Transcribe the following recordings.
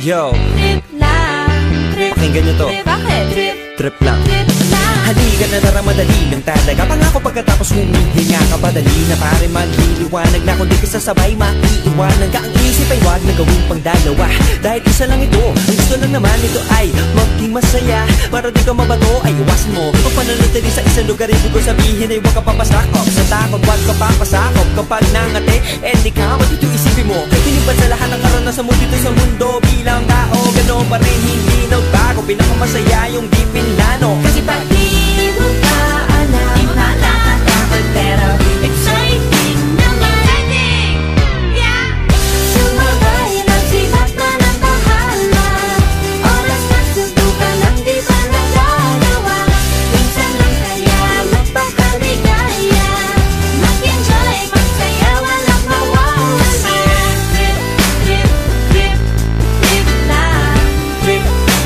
Yo, Trip lang, trip. pakinggan nyo to. Bakit? Trip, Trip lang. trip lang. Halika na tara, madali lang talaga. Pangako pagkatapos humihinga ka pa, dali na pare magliliwanag na kung di ka sasabay maiiwanan ka. Ang isip ay wag na gawing pang dalawa, dahil isa lang ito. Ang gusto lang naman ito ay maging masaya. Para di ka mabato ay iwasan mo ang pananatili sa isang lugar. Ibig ko sabihin ay huwag ka papasakop sa takot, wag ka papasakop. Kapag nangate, di ka dito isipin mo tinipan sa lahat ng karanasan mo dito sa mundo. Bilang tao, gano'n pa rin hindi nagbago. Pinakamasaya yung di pinlano. Kasi pag di mo pa alam, di mo na natatakot, pero exciting naman. Yeah! Sumabay lang sibat na ng bahala. Oras na subukan ang di pa nagagawa. Minsan lang kaya magpakaligaya. Mag-enjoy, magsaya, walang mawawala. Trip, trip, trip, trip lang. Trip,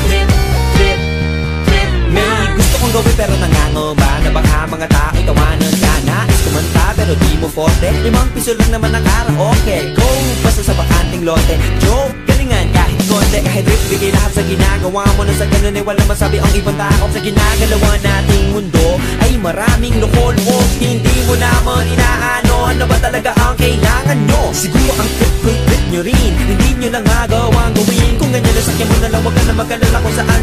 trip, trip, trip May lang. gusto kong gawin pero nangangamba na baka mga tao'y tawanan ka. Nais kumanta pero di mo forte. 5 piso lang naman ang karaoke. Go, basta sa bakanting lote. Joke, galingan kahit konti. Kahit rip, bigay lahat sa ginagawa mo. Na sa ganun ay walang masabi ang ibang tao. Sa ginagalawa nating mundo ay maraming loko-loko. Hindi mo naman inaano ano ba talaga ang kailangan nyo. Siguro ang trip nyo rin, hindi nyo lang magawang gawin. Kung ganyan na sakyan mo na lang, wag ka na mag-alala kung saan